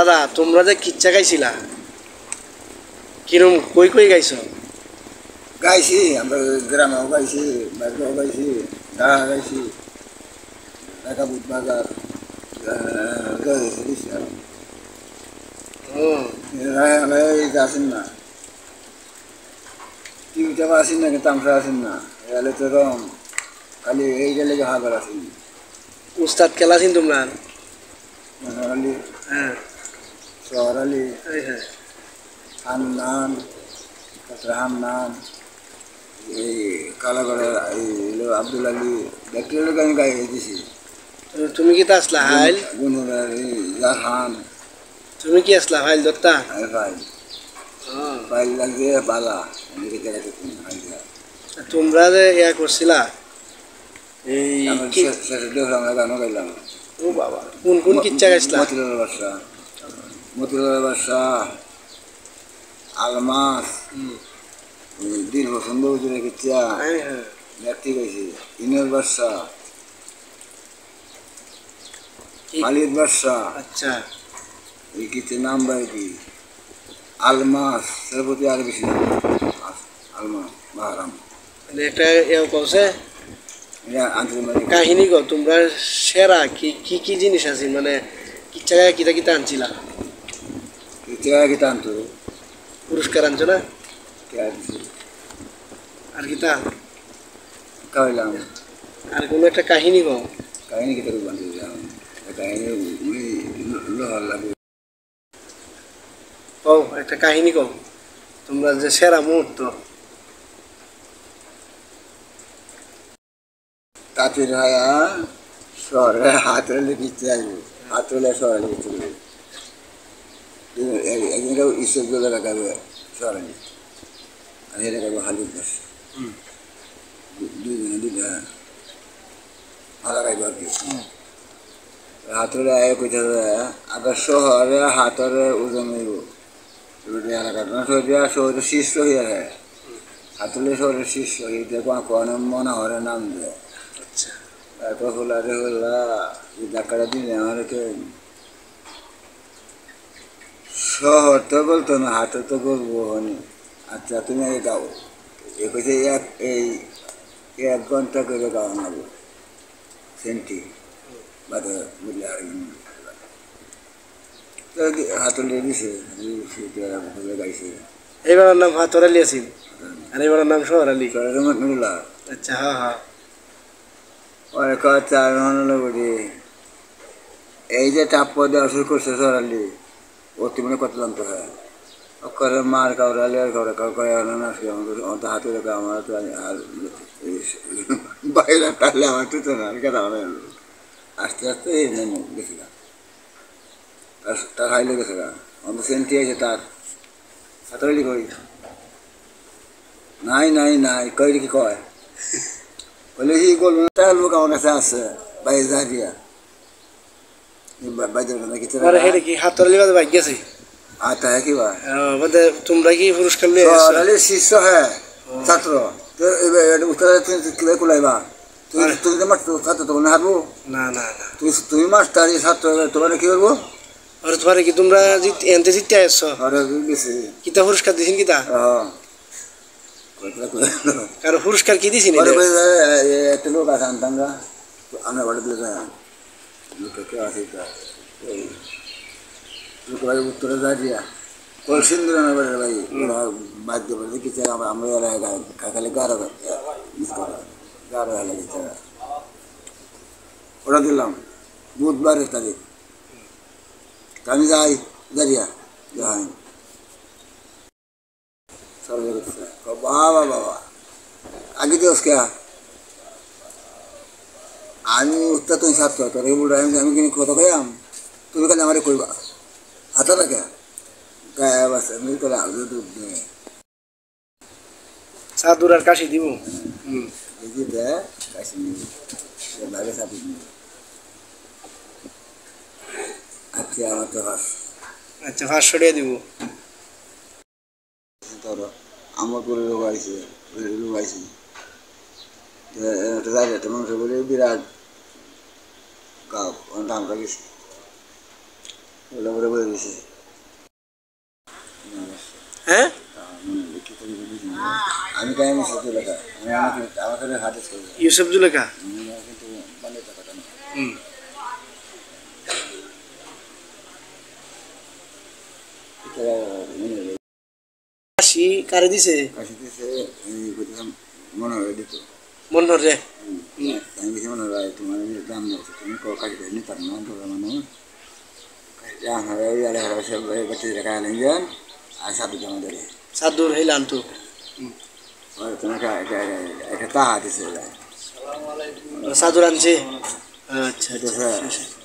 দাদা তোমরা যে কিচ্ছা গাইছিলা কিরম কই কই গাইছো? গাইছি আমরা গ্রামেও গাইছি, বাইরেও গাইছি, ঢাকা গাইছি, ঢাকা বুধ বাজার গাইছি আর হুম, আসেন না টিভিটা আসেন না কিন্তু আমরা আসেন না এলে তো রং খালি এইটা লেগে হাজার আসেন উস্তাদ কেলা আছেন তোমরা? মনোহর আলী, হ্যাঁ, শহর আলী, এই হ্যাঁ। হান্নান, তারপরে হান্নান, এই কালাগড়ের এই আব্দুল আলী দেখতে আমি গাই দিছি। তুমি কি তা আসলা হাইল? গুনুরের এই জাহান তুমি কি আসলা হাইল দত্তা? আর ভাই হ্যাঁ। ফাইল লাগবে পালা এদিকে জায়গাতে তোমরা যে ইয়া করছিলা এই কি শেষে আমরা গানও গাইলাম। ও বাবা কোন কোন কিচ্ছা গাইছিলা? মতিলাল বাদশা, মতিলাল বাদশা, আলমাস, দিল পছন্দ হয়েছিল কিচ্ছা হ্যাঁ হ্যাঁ। দেখতে গেছি, ইনের বাদশা, কি- খালিদ বাদশা, আচ্ছা এই কিচ্ছে নাম বাই কি আলমাস তার প্রতি আর বেশি আলমাস বাহারাম মানে একটা ইয়া কইছে এটা আন্তর্জাতিক কাহিনী কো তোমরা সেরা কি কি কি জিনিস আছে মানে কিচ্ছা গায়ে কিতা কিতা আনছিলা? কিচ্ছা কিতা আনতো পুরস্কার আনছো না? কে আনছি আর কিতা খাইলাম আর কোনো একটা কাহিনী কো? কাহিনী কিতা করবো আনতে কাহিনী লোহার লাগে ও একটা কাহিনী কো তোমরা যে সেরা মুহূর্ত। তাঁতির হায়া শহরে হাতরে লিখতে আসবে হাতলে শহরে লিখতে হবে একদিনকে ঈশ্বর লাগাবে শহরে আর এটা করবো হালিদ বাস দুইটা ভালো গাইব আর কি হাতরে আয় কইতে হবে আবার শহরে হাতরে ওজন হইব এলাকা শহরের শীর্ষ হইয়া হাতলে শহরের শীর্ষ হইতে কোনো মনে হরে নাম দেয় আচ্ছা তারপর হলারে হলা ডাকাটা দিলে আমাকে শহর তো বলতো না হাতে তো বলবো হনি আচ্ছা তুমি আগে গাও এ কইছে এই 1 ঘন্টা করে গাওয়া নেবো সেন্টি বাদে বুঝলে আর হাতলে দিছে গাইছে এইবার নাম হাতর আলী আছিল আর এবার নাম শহর আলী। মিলা আচ্ছা হ্যাঁ হ্যাঁ ওরে কথা আমি মনে করি এই যে টাপ পদে অসুর করছে সরালি ও তুমি কত জানতে হয় করে মার কাউরালি আর কাউরে কাউ করে আমাদের হাতে রেখে আমার তো আর বাইরে টালে আমার তো না কেন আস্তে আস্তে এই গেছে গা তার হাইলে গেছে গা আমাদের সেন্টি আছে তার হাতরালি কই নাই নাই নাই কই কি কয় বলে কি করবো তার লোক আমার কাছে আছে বাইরে যা দিয়া আর হেরে কি হাতর আলী বাদে বাইক গেছে आता है कि बात বাদে তোমরা কি পুরস্কার নিয়ে अरे शिष्य है छात्र तो उत्तर किले कुलाइबा তুমি তো মাস্টার ছাত্র তো না হারবো না না না তুমি মাস্টার ছাত্র তোমার কি করবো আর তোমার কি তোমরা এনতে জিততে আসছো আরে গেছে কিতা পুরস্কার দিছেন কিতা হ্যাঁ কারো পুরস্কার কি দিছেন একটা লোক আছে আনতামরা আমরা বাড়ি দিলে যাই লোকে কে আছে লোক ভাই উত্তরে যা দিয়া কলসিন্দুর আমার বাড়ির ভাই ওরা বাদ দিয়ে বলে কিছু আমরা এরা খালি গারো গারো হলে কিছু ওরা দিলাম বুধবারের তারিখ আমি যাই দাঁড়িয়া যাই সর্বে করতে বাবা বাবা আগে দিওস কে আমি উঠতে তুমি ছাত্র তোর এই বলতে আমি কিনে কত খাইয়াম তুমি খালি আমার কইবা হাতে রাখে গায়ে বাসে আমি করে আলু দুধ দিয়ে সাদুর আর কাশি দিব এই দে কাশি ভাবে সাপি আচ্ছা আমার তো হাস আচ্ছা 500 টাকা দিব তোর আমার করে রোগ আইছে এটা যাবে তো মানুষ বলে বিরাট গাও আমরা গেছি ওগুলো করে বলে দিয়েছে হ্যাঁ আমি কেন সত্য লেখা আমি আমাকে হাতে ছিল ইউসুফ জুলেখা কিন্তু মানে কথা না হুম কাশি কারে দিছে কাশি দিয়েছে মনে হয় দিত মনোহর রে আমি বেশি মনে হয় তোমার দাম দিয়েছে তুমি কাশি নিতাম না তোরা মানুষ আমার সব বাচ্চা রেখা নেন আর সাধু জমা ধরে সাদুর হেলান তো তোমাকে একটা তাহা দিছে সাদুর আনছে আচ্ছা আচ্ছা এটা